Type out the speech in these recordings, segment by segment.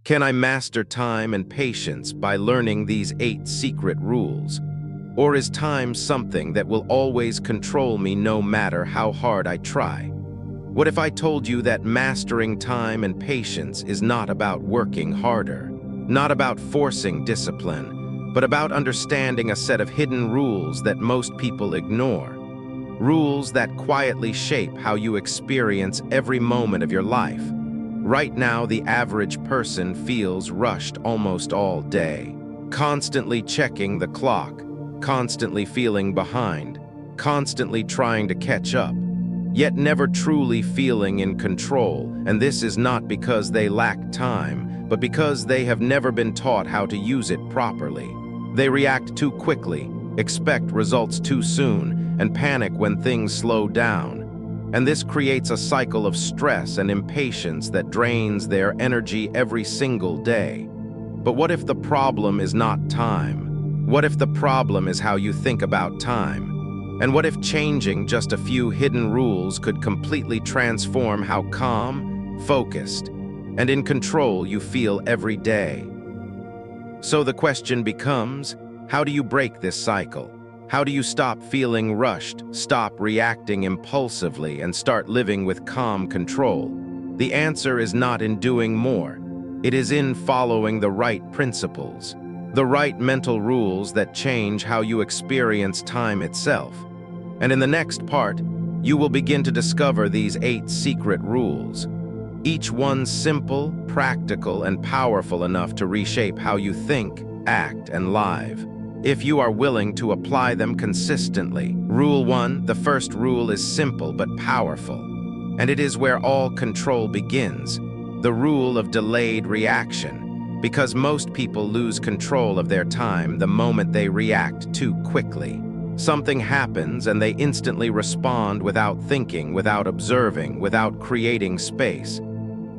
Can I master time and patience by learning these 8 secret rules? Or is time something that will always control me no matter how hard I try? What if I told you that mastering time and patience is not about working harder, not about forcing discipline, but about understanding a set of hidden rules that most people ignore? Rules that quietly shape how you experience every moment of your life. Right now, the average person feels rushed almost all day, constantly checking the clock, constantly feeling behind, constantly trying to catch up, yet never truly feeling in control. And this is not because they lack time, but because they have never been taught how to use it properly. They react too quickly, expect results too soon, and panic when things slow down. And this creates a cycle of stress and impatience that drains their energy every single day. But what if the problem is not time? What if the problem is how you think about time? And what if changing just a few hidden rules could completely transform how calm, focused, and in control you feel every day? So the question becomes, how do you break this cycle? How do you stop feeling rushed, stop reacting impulsively, and start living with calm control? The answer is not in doing more. It is in following the right principles, the right mental rules that change how you experience time itself. And in the next part, you will begin to discover these 8 secret rules, each one simple, practical, and powerful enough to reshape how you think, act, and live, if you are willing to apply them consistently. Rule 1, the first rule is simple but powerful, and it is where all control begins, the rule of delayed reaction, because most people lose control of their time the moment they react too quickly. Something happens and they instantly respond without thinking, without observing, without creating space.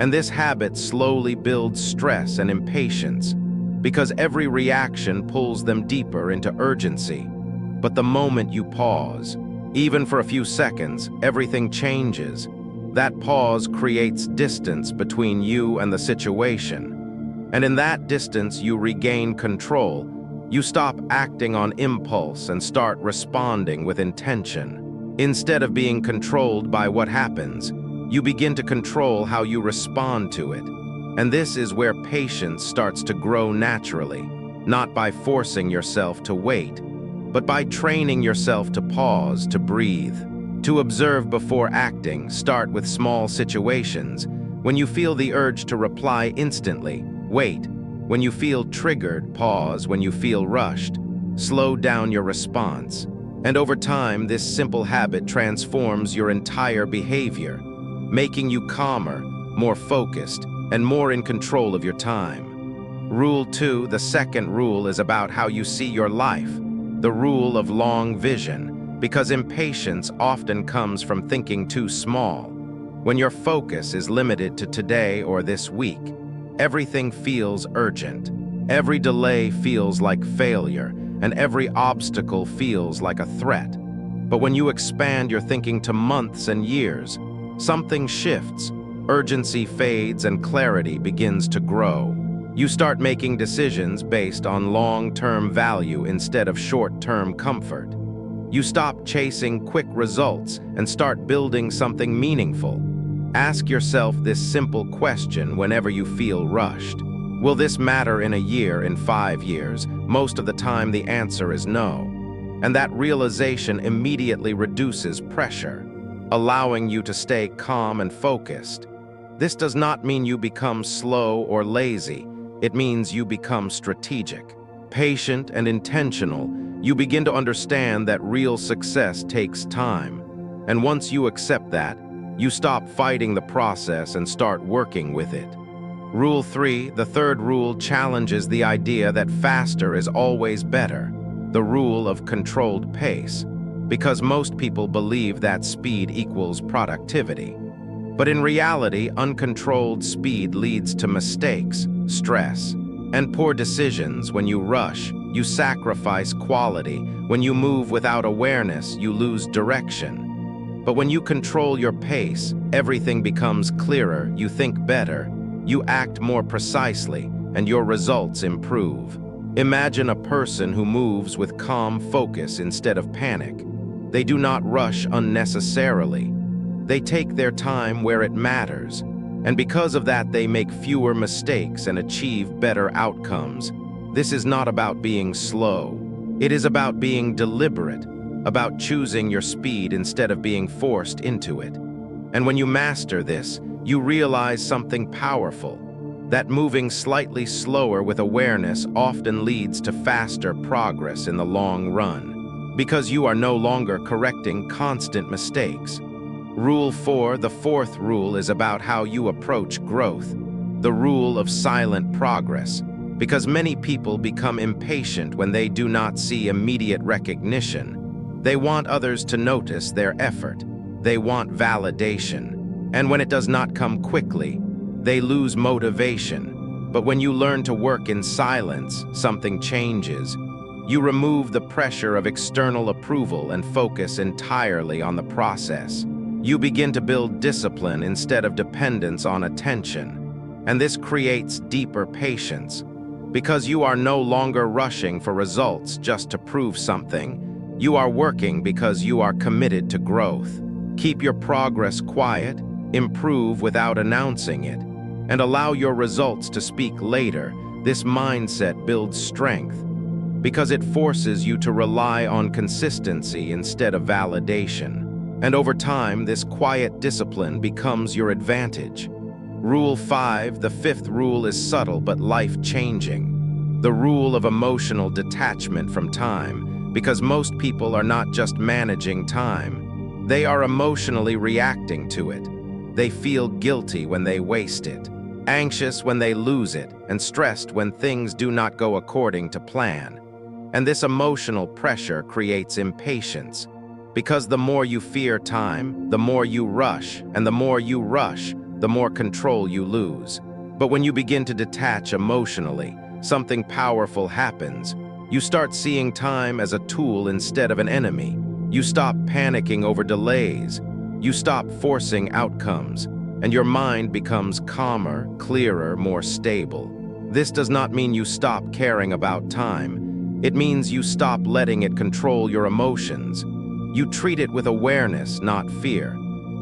And this habit slowly builds stress and impatience, because every reaction pulls them deeper into urgency. But the moment you pause, even for a few seconds, everything changes. That pause creates distance between you and the situation. And in that distance, you regain control. You stop acting on impulse and start responding with intention. Instead of being controlled by what happens, you begin to control how you respond to it. And this is where patience starts to grow naturally, not by forcing yourself to wait, but by training yourself to pause, to breathe, to observe before acting. Start with small situations. When you feel the urge to reply instantly, wait. When you feel triggered, pause. When you feel rushed, slow down your response. And over time, this simple habit transforms your entire behavior, making you calmer, more focused, and more in control of your time. Rule 2, the second rule, is about how you see your life, the rule of long vision, because impatience often comes from thinking too small. When your focus is limited to today or this week, everything feels urgent. Every delay feels like failure, and every obstacle feels like a threat. But when you expand your thinking to months and years, something shifts. Urgency fades and clarity begins to grow. You start making decisions based on long-term value instead of short-term comfort. You stop chasing quick results and start building something meaningful. Ask yourself this simple question whenever you feel rushed. Will this matter in a year, in 5 years? Most of the time the answer is no. And that realization immediately reduces pressure, allowing you to stay calm and focused. This does not mean you become slow or lazy. It means you become strategic, patient, and intentional. You begin to understand that real success takes time. And once you accept that, you stop fighting the process and start working with it. Rule 3, the third rule, challenges the idea that faster is always better, the rule of controlled pace, because most people believe that speed equals productivity. But in reality, uncontrolled speed leads to mistakes, stress, and poor decisions. When you rush, you sacrifice quality. When you move without awareness, you lose direction. But when you control your pace, everything becomes clearer, you think better, you act more precisely, and your results improve. Imagine a person who moves with calm focus instead of panic. They do not rush unnecessarily. They take their time where it matters, and because of that they make fewer mistakes and achieve better outcomes. This is not about being slow. It is about being deliberate, about choosing your speed instead of being forced into it. And when you master this, you realize something powerful, that moving slightly slower with awareness often leads to faster progress in the long run, because you are no longer correcting constant mistakes. Rule 4, the fourth rule, is about how you approach growth, the rule of silent progress, because many people become impatient when they do not see immediate recognition. They want others to notice their effort. They want validation. And when it does not come quickly, they lose motivation. But when you learn to work in silence, something changes. You remove the pressure of external approval and focus entirely on the process. You begin to build discipline instead of dependence on attention. And this creates deeper patience, because you are no longer rushing for results just to prove something. You are working because you are committed to growth. Keep your progress quiet, improve without announcing it, and allow your results to speak later. This mindset builds strength, because it forces you to rely on consistency instead of validation. And over time, this quiet discipline becomes your advantage. Rule 5, the fifth rule, is subtle but life-changing. The rule of emotional detachment from time, because most people are not just managing time. They are emotionally reacting to it. They feel guilty when they waste it, anxious when they lose it, and stressed when things do not go according to plan. And this emotional pressure creates impatience, because the more you fear time, the more you rush, and the more you rush, the more control you lose. But when you begin to detach emotionally, something powerful happens. You start seeing time as a tool instead of an enemy. You stop panicking over delays. You stop forcing outcomes, and your mind becomes calmer, clearer, more stable. This does not mean you stop caring about time. It means you stop letting it control your emotions. You treat it with awareness, not fear.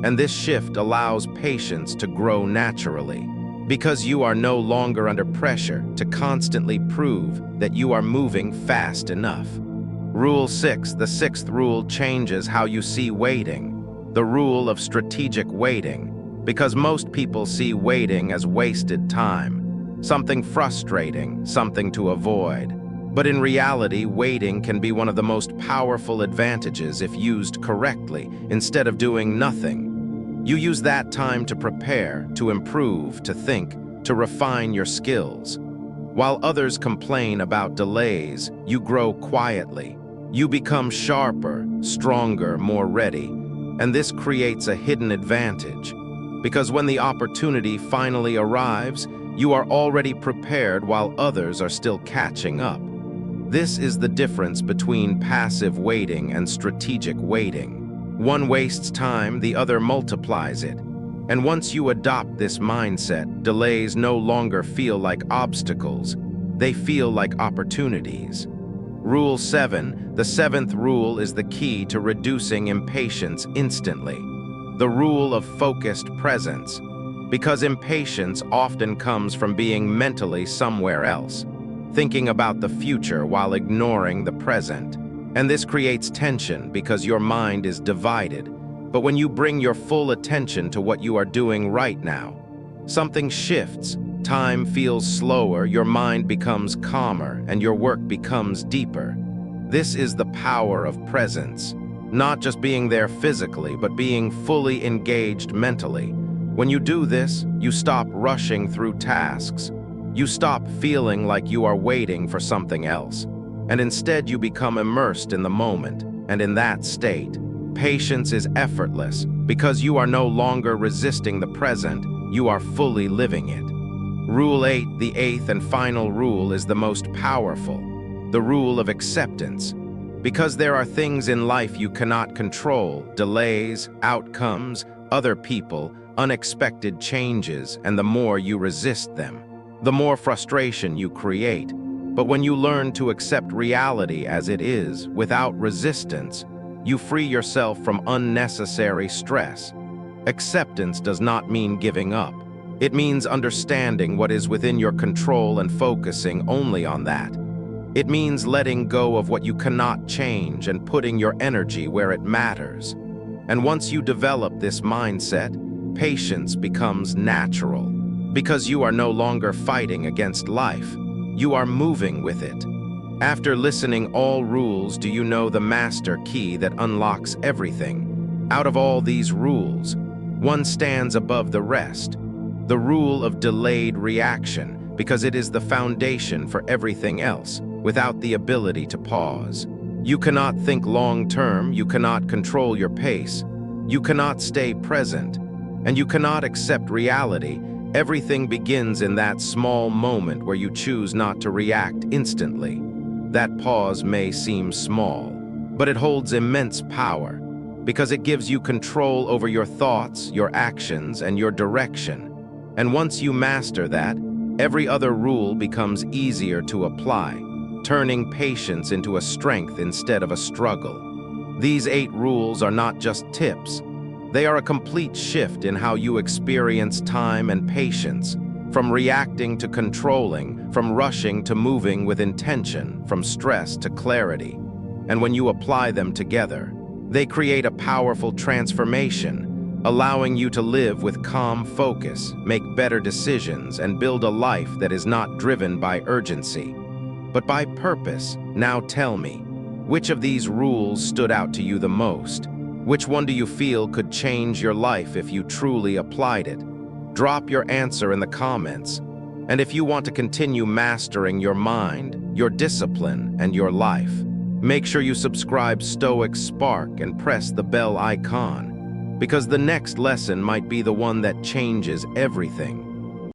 And this shift allows patience to grow naturally, because you are no longer under pressure to constantly prove that you are moving fast enough. Rule 6, the sixth rule, changes how you see waiting, the rule of strategic waiting, because most people see waiting as wasted time, something frustrating, something to avoid. But in reality, waiting can be one of the most powerful advantages if used correctly. Instead of doing nothing, you use that time to prepare, to improve, to think, to refine your skills. While others complain about delays, you grow quietly. You become sharper, stronger, more ready. And this creates a hidden advantage, because when the opportunity finally arrives, you are already prepared while others are still catching up. This is the difference between passive waiting and strategic waiting. One wastes time, the other multiplies it. And once you adopt this mindset, delays no longer feel like obstacles. They feel like opportunities. Rule 7, the seventh rule, is the key to reducing impatience instantly. The rule of focused presence, because impatience often comes from being mentally somewhere else, thinking about the future while ignoring the present. And this creates tension because your mind is divided. But when you bring your full attention to what you are doing right now, something shifts. Time feels slower, your mind becomes calmer, and your work becomes deeper. This is the power of presence, not just being there physically, but being fully engaged mentally. When you do this, you stop rushing through tasks. You stop feeling like you are waiting for something else, and instead you become immersed in the moment. And in that state, patience is effortless, because you are no longer resisting the present, you are fully living it. Rule 8, the eighth and final rule, is the most powerful, the rule of acceptance. Because there are things in life you cannot control, delays, outcomes, other people, unexpected changes, and the more you resist them, the more frustration you create. But when you learn to accept reality as it is, without resistance, you free yourself from unnecessary stress. Acceptance does not mean giving up. It means understanding what is within your control and focusing only on that. It means letting go of what you cannot change and putting your energy where it matters. And once you develop this mindset, patience becomes natural. Because you are no longer fighting against life, you are moving with it. After listening all rules, do you know the master key that unlocks everything? Out of all these rules, one stands above the rest. The rule of delayed reaction, because it is the foundation for everything else, without the ability to pause. You cannot think long-term, you cannot control your pace, you cannot stay present, and you cannot accept reality. Everything begins in that small moment where you choose not to react instantly. That pause may seem small, but it holds immense power, because it gives you control over your thoughts, your actions, and your direction. And once you master that, every other rule becomes easier to apply, turning patience into a strength instead of a struggle. These 8 rules are not just tips. They are a complete shift in how you experience time and patience, from reacting to controlling, from rushing to moving with intention, from stress to clarity. And when you apply them together, they create a powerful transformation, allowing you to live with calm focus, make better decisions, and build a life that is not driven by urgency, but by purpose. Now tell me, which of these rules stood out to you the most? Which one do you feel could change your life if you truly applied it? Drop your answer in the comments. And if you want to continue mastering your mind, your discipline, and your life, make sure you subscribe Stoic Spark and press the bell icon, because the next lesson might be the one that changes everything.